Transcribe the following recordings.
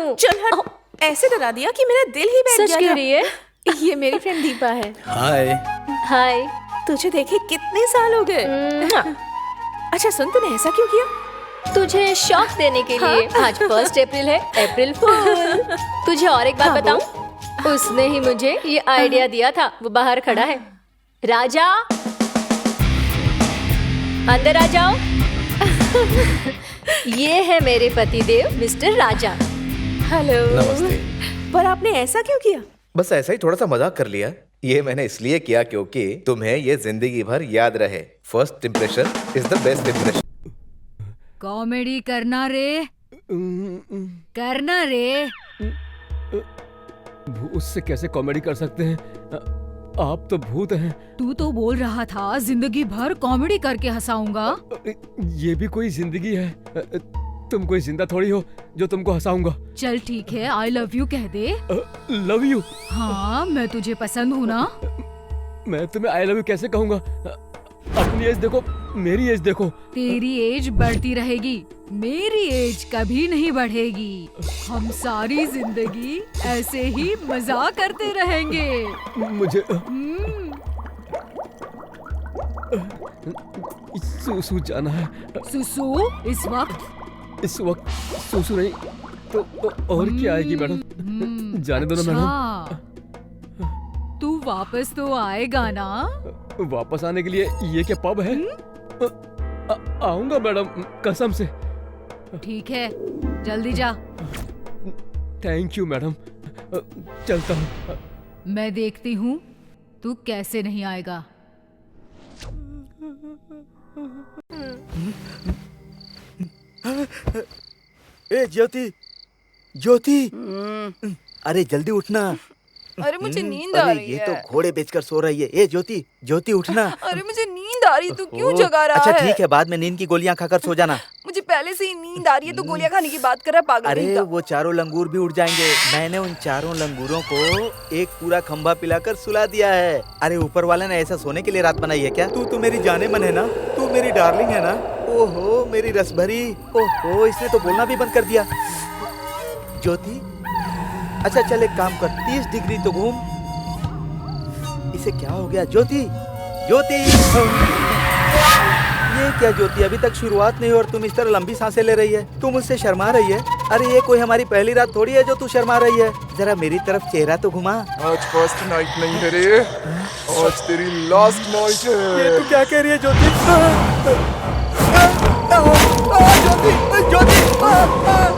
हूँ। चल हट, ऐसे डरा दिया कि मेरा दिल ही बैठ गया। सच कह रही है? ये मेरी फ्रेंड दीपा है। हाय। हाय। तुझे देखे कितने साल हो गए। अच्छा सुन, तूने ऐसा क्यों किया? तुझे शॉक देने के लिए। आज 1 अप्रैल है, अप्रैल फूल। तुझे और एक बात बताऊं? उसने ही मुझे ये आइडिया दिया था। वो बाहर खड़ा है। राजा, अंदर आ जाओ। ये है मेरे पतिदेव मिस्टर राजा। हेलो। नमस्ते। पर आपने ऐसा क्यों किया? बस ऐसा ही थोड़ा सा मजाक कर लिया। ये मैंने इसलिए किया क्योंकि तुम्हें ये जिंदगी भर याद रहे। First impression is the best impression. Comedy करना रे, करना रे। भूत से कैसे कॉमेडी कर सकते हैं? आप तो भूत हैं। तू तो बोल रहा था जिंदगी भर कॉमेडी करके हंसाऊंगा। ये भी कोई जिंदगी है? तुम कोई जिंदा थोड़ी हो जो तुमको हंसाऊंगा। चल ठीक है, आई लव यू कह दे। Love you? हाँ, मैं तुझे पसंद हूँ ना। मैं तुम्हें आई लव यू कैसे कहूँगा? अपनी एज देखो, मेरी एज देखो। तेरी एज बढ़ती रहेगी, मेरी एज कभी नहीं बढ़ेगी। हम सारी जिंदगी ऐसे ही मजाक करते रहेंगे। मुझे सुसु जाना है। सुसु इस वक्त? इस वक्त सुसु नहीं तो और क्या आएगी मैडम? जाने दो ना मैडम। तू वापस तो आएगा ना? वापस आने के लिए ये क्या पब है? आऊंगा मैडम, कसम से। ठीक है, जल्दी जा। थैंक यू मैडम, चलता हूँ। मैं देखती हूँ तू कैसे नहीं आएगा। ए ज्योति, ज्योति, अरे जल्दी उठना। अरे मुझे नींद आ रही है। ये तो घोड़े बेचकर सो रही है। ए ज्योति, ज्योति उठना। अरे मुझे नींद आ रही, तू क्यों जगा रहा है? अच्छा ठीक है, बाद में नींद की गोलियां खाकर सो जाना। मुझे पहले से ही नींद आ रही है, तू गोलियां खाने की बात कर रहा है पागल। अरे वो चारों लंगूर भी उठ जाएंगे। मैंने उन चारों लंगूरों को एक पूरा खंभा पिलाकर सुला दिया है। अरे ऊपर वाले ने ऐसा सोने के लिए रात बनाई है क्या? तू तो मेरी जाने मन है ना, तू मेरी डार्लिंग है ना। ओहो मेरी रसभरी, ओहो इसने तो बोलना भी बंद कर दिया। ज्योति, अच्छा चल एक काम कर, 30 डिग्री तो घूम। इसे क्या हो गया? ज्योति, ज्योति, ये क्या ज्योति, अभी तक शुरुआत नहीं हुई और तुम इस तरह लंबी सांसें ले रही है। तुम मुझसे शर्मा रही है? अरे ये कोई हमारी पहली रात थोड़ी है जो तू शर्मा रही है। जरा मेरी तरफ चेहरा तो घुमा। आज फर्स्ट नाइट नहीं है रे, आज तेरी लास्ट नाइट है। ये तू क्या कह रही है ज्योति? ज्योति, ज्योति,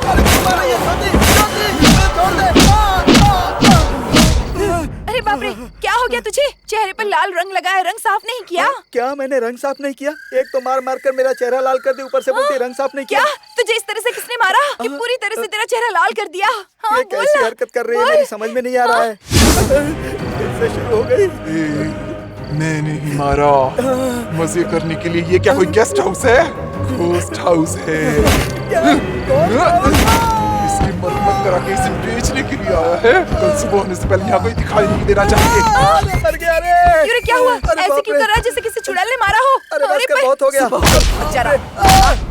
अरे घुमा रही है ज्योति, ज्योति, छोड़ दे। अरे बाप रे, क्या हो गया तुझे? चेहरे पर लाल रंग लगा है, रंग साफ नहीं किया? क्या मैंने रंग साफ नहीं किया? एक तो मार मार कर मेरा चेहरा लाल कर दी, ऊपर से बोलती रंग साफ नहीं किया। क्या तुझे इस तरह से किसने मारा कि पूरी तरह से तेरा चेहरा लाल कर दिया? हाँ, ये कैसी हरकत कर रही है, मेरी समझ में नहीं आ रहा है। फिर से शुरू हो गई। मैंने ही मारा मजे करने के लिए। ये क्या कोई गेस्ट हाउस है? घोस्ट हाउस है। इसकी मरम्मत करा के इसे बेचने के लिए आया है। कल सुबह होने से पहले यहाँ कोई दिखाई नहीं देना चाहिए। मर गया रे। अरे क्या हुआ? ऐसे क्यों कर रहा है जैसे किसी चुड़ैल ने मारा हो? अरे बस कर, बहुत हो गया। जरा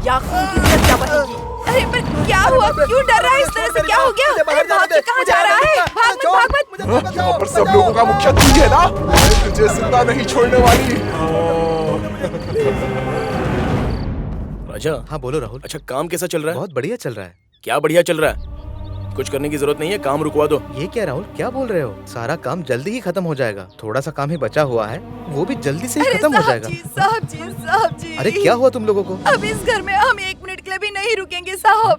या खून की तरह क्या बहेगी? अरे पर क्या हुआ? क्यों डर रहा है इस तरह से? क्या हो गया? अरे भाग के कहाँ जा रहा है? भाग मत, भाग मत। यहाँ पर सब लोगों का मुखिया तू है ना, मैं तुझे जिंदा नहीं छोड़ने वाली। राजा। हाँ बोलो राहुल। अच्छा काम कैसा चल रहा है? बहुत बढ़िया चल रहा है। क्या बढ़िया चल रहा है? कुछ करने की जरूरत नहीं है, काम रुकवा दो। ये क्या राहुल, क्या बोल रहे हो? सारा काम जल्दी ही खत्म हो जाएगा। थोड़ा सा काम ही बचा हुआ है, वो भी जल्दी से ही खत्म हो जाएगा। साहब जी, साहब जी। अरे क्या हुआ तुम लोगों को? अब इस घर में हम 1 मिनट के लिए भी नहीं रुकेंगे साहब।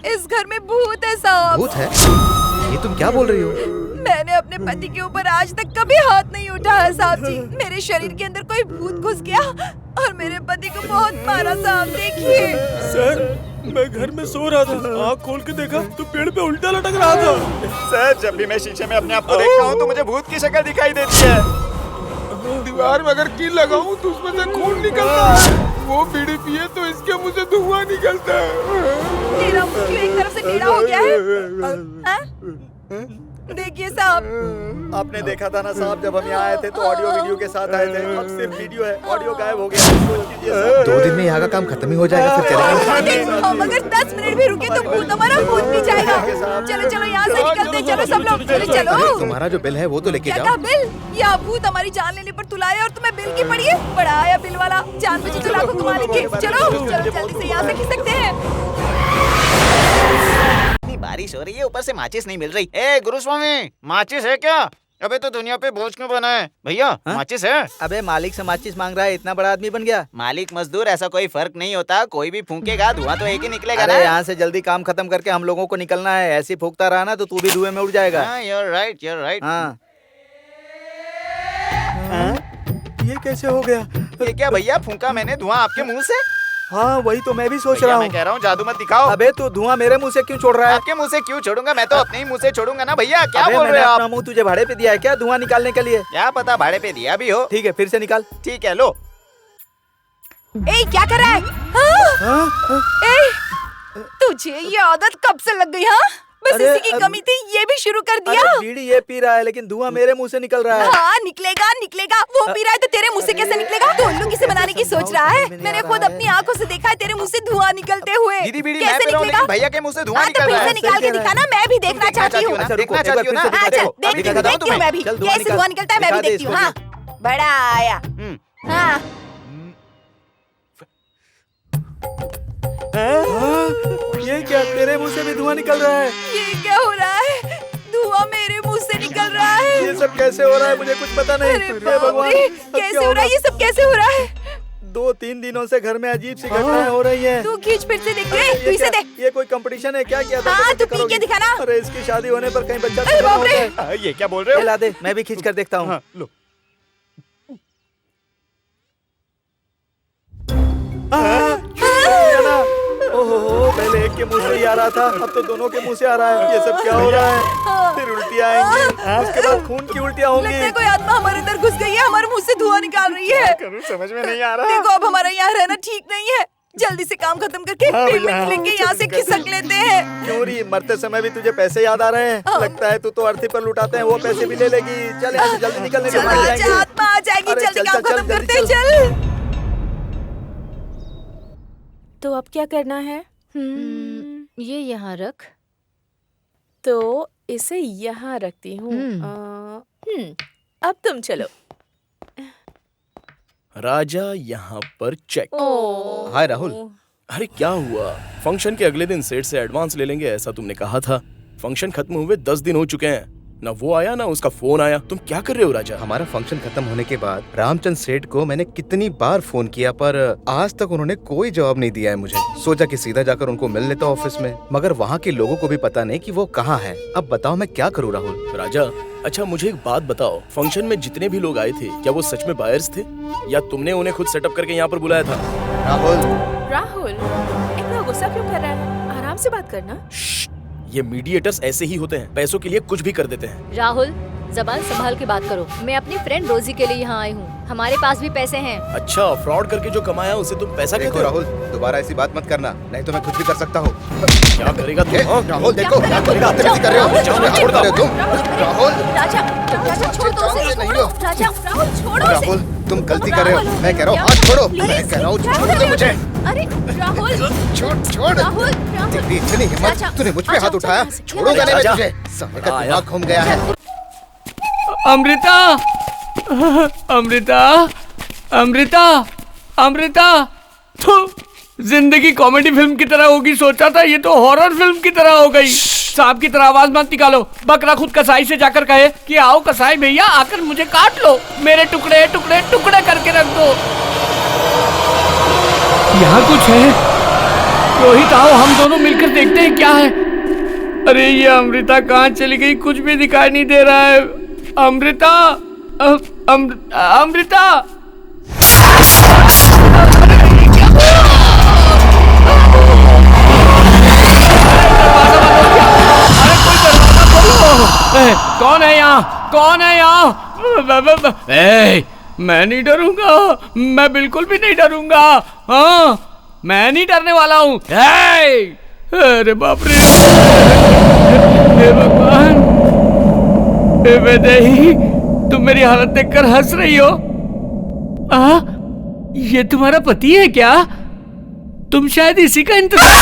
इस घर में भूत है साहब। भूत है? ये तुम क्या बोल रही हो? मैंने अपने पति के ऊपर आज तक कभी हाथ नहीं उठाया साहब जी। मेरे शरीर के अंदर कोई भूत घुस गया और मेरे पति को बहुत मारा साहब। देखिए सर, मैं घर में सो रहा था, आँख खोल के देखा तो पेड़ पे उल्टा लटक रहा था। सर जब भी मैं शीशे में अपने आप को देखता हूँ तो मुझे भूत की शक्ल दिखाई देती है। दीवार में अगर कील लगाऊं तो उसमें से खून निकलता है। वो बीड़ी पिए तो इसके मुंह से धुआं निकलता है। तेरा मुंह क्यों एक तरफ से टेढ़ा हो गया है? देखिए साहब। आपने देखा था ना साहब, जब हम यहाँ आए थे तो ऑडियो वीडियो के साथ आए थे, अब सिर्फ वीडियो है, ऑडियो गायब हो गया। सोच कीजिए साहब। 2 दिन में यहाँ का काम खत्म ही हो जाएगा, फिर चलेंगे। हम अगर 10 मिनट भी रुके तो भूत हमारा भूत भी जाएगा। चलो चलो यहाँ से निकलते हैं, चलो सब लोग, चलो चलो। तुम्हारा जो बिल है वो तो लेके क्या जाओ। बिल? या भूत हमारी जान लेने पर तुलाए और तुम्हें बिल की पड़ी है? बड़ा आया बिल वाला, जान बची तो लाखों कमा लेंगे। चलो चलो जल्दी से यहाँ से खिसकते हैं। इतनी बारिश हो रही है, ऊपर से माचिस नहीं मिल रही। ए गुरुस्वामी, माचिस है क्या? अबे तो दुनिया पे बोझ क्यों बना है भैया? माचिस है? अबे मालिक से माचिस मांग रहा है, इतना बड़ा आदमी बन गया। मालिक मजदूर ऐसा कोई फर्क नहीं होता, कोई भी फूकेगा धुआं तो एक ही निकलेगा ना। अरे यहाँ से जल्दी काम खत्म करके हम लोगों को निकलना है, ऐसे फूकता रहा ना तो तू भी धुएं में उड़ जाएगा। You're right, you're right। हाँ। ये कैसे हो गया? ये क्या भैया, फूका मैंने धुआं आपके मुंह से? हाँ वही तो मैं भी सोच भैया, रहा मैं हूँ। कह रहा हूँ जादू मत दिखाओ। अबे तू धुआं मेरे मुंह से क्यों छोड़ रहा है? आपके मुंह से क्यों छोड़ूंगा, मैं तो अपने ही मुंह से छोड़ूंगा ना भैया। क्या अबे बोल मैंने रहे हो अपना आप? मुंह तुझे भाड़े पे दिया है क्या धुआं निकालने के लिए? क्या पता भाड़े पे दिया भी हो। ठीक है फिर से निकाल। ठीक है लो। ए क्या कर रहा है? ए तुझे ये आदत कब से लग गई? हाँ बस अरे, इसी की कमी थी, ये भी शुरू कर दिया। अरे बीड़ी ये पी रहा है लेकिन धुआं मेरे मुंह से निकल रहा है। हाँ निकलेगा निकलेगा, वो पी रहा है तो तेरे मुंह से कैसे निकलेगा? तू उल्लू किसे बनाने की सोच रहा है? मैंने खुद अपनी आंखों से देखा है तेरे मुंह से धुआं निकलते हुए। दीदी बीड़ी मैं कैसे पी रहा हूँ, निकलेगा? लेकिन भैया के मुंह से धुआं हाँ तो निकल रहा फिर है। से निकाल के दिखाना, मैं भी देखना चाहती हूँ। देखना चाहती हूँ ना। अच्छा देखती हूँ मैं भी, कैसे धुआं निकलता है मैं भी देखती हूँ। हाँ बड़ा आया। हाँ ये क्या तेरे मुंह से भी धुआं निकल रहा है? ये क्या हो रहा है? धुआं मेरे मुंह से निकल रहा है। ये सब कैसे हो रहा है मुझे कुछ पता नहीं। अरे हे बाप भगवान रे, अब कैसे क्या हो रहा है? होगा? ये सब कैसे हो रहा है? 2-3 दिनों से घर में अजीब सी घटनाएं हो रही हैं। तू खींच फिर से देख ले, ये तू इसे क्या- देख। ये कोई कंपटीशन है क्या? किया था हाँ, तो तू पी करोगी? के दिखाना। अरे इसकी शादी होने पर कहीं बच्चा अरे तो बाप हो रे। जाए। ये क्या बोल रहे हो? ला दे मैं भी खींच कर देखता हूँ। हाँ, लो। ओहो पहले एक के मुंह से ही आ रहा था, अब तो दोनों के मुंह से आ रहा है। ये सब क्या हो रहा है? फिर उल्टियाँ आएंगी, उसके बाद खून की उल्टियाँ लगता है होंगी। कोई आत्मा हमारे अंदर घुस गई है, हमारे मुंह से धुआं निकाल रही है। करूँ समझ में नहीं आ रहा। देखो अब हमारा यहाँ रहना ठीक नहीं है, जल्दी से काम खत्म करके फिर निकलेंगे यहाँ से, खिसक लेते हैं। क्यों रही मरते समय भी तुझे पैसे याद आ रहे हैं? लगता है तू तो अर्थी पर लुटाते हैं वो पैसे भी ले लेगी। चल यहाँ से जल्दी निकलने चल आजा, आत्मा आ जाएगी, अरे जल्दी चल, काम चल, खत्म जल्दी करते चल। चल। तो अब क्या करना है? ये यहाँ रख। तो इसे यहाँ रखती हूँ। अब तुम चलो। राजा यहाँ पर चेक। हाय राहुल। अरे क्या हुआ? फंक्शन के अगले दिन सेठ से एडवांस ले लेंगे ऐसा तुमने कहा था। फंक्शन खत्म हुए 10 दिन हो चुके हैं, ना वो आया ना उसका फोन आया। तुम क्या कर रहे हो राजा? हमारा फंक्शन खत्म होने के बाद रामचंद सेठ को मैंने कितनी बार फोन किया पर आज तक उन्होंने कोई जवाब नहीं दिया है मुझे। सोचा कि सीधा जाकर उनको मिल लेता ऑफिस में, मगर वहाँ के लोगों को भी पता नहीं कि वो कहाँ है। अब बताओ मैं क्या करूँ राहुल? राजा अच्छा मुझे एक बात बताओ, फंक्शन में जितने भी लोग आए थे क्या वो सच में बायर्स थे या तुमने उन्हें खुद सेटअप करके यहाँ पर बुलाया था? राहुल इतना गुस्सा क्यों कर रहा है? आराम से बात करना। ये मीडिएटर्स ऐसे ही होते हैं, पैसों के लिए कुछ भी कर देते हैं। राहुल जबान संभाल के बात करो। मैं अपनी फ्रेंड रोजी के लिए यहाँ आई हूँ, हमारे पास भी पैसे हैं। अच्छा फ्रॉड करके जो कमाया उसे तुम पैसा कहते देखो हो? राहुल दोबारा ऐसी बात मत करना, नहीं तो मैं कुछ भी कर सकता हूँ। क्या करेगा तुम? राहुल देखो क्या करेगा, कर रहे हो? छोड़ दो तुम। राहुल राजा राजा छोड़ दो उसे, छोड़ो राजा, राहुल छोड़ो उसे। राहुल तुम गलती कर रहे हो, मैं कह रहा हूँ हाथ छोड़ो। मैं कह रहा हूँ छोड़ दो मुझे। अरे राहुल छोड़। राहुल तेरी इतनी हिम्मत, तूने मुझ पे हाथ उठाया, छोड़ूंगा नहीं मैं तुझे। समय का दिमाग घूम गया है। अमृता, अमृता, अमृता, अमृता। तो जिंदगी कॉमेडी फिल्म की तरह होगी सोचा था, ये तो हॉरर फिल्म की तरह हो गई। सांप की तरह आवाज मत निकालो। बकरा खुद कसाई से जाकर कहे कि आओ कसाई भैया आकर मुझे काट लो, मेरे टुकड़े टुकड़े टुकड़े करके रख दो। यहाँ कुछ है। रोहित आओ हम दोनों मिलकर देखते हैं क्या है। अरे ये अमृता कहाँ चली गई, कुछ भी दिखाई नहीं दे रहा है। अमृता, अमृता। कौन है यहाँ? कौन है यहाँ? मैं नहीं डरूंगा, मैं बिल्कुल भी नहीं डरूंगा। हाँ मैं नहीं डरने वाला हूँ। अरे बाप रे, हे भगवान। वैदेही, तुम मेरी हालत देखकर हंस रही हो? ये तुम्हारा पति है क्या? तुम शायद इसी का इंतजार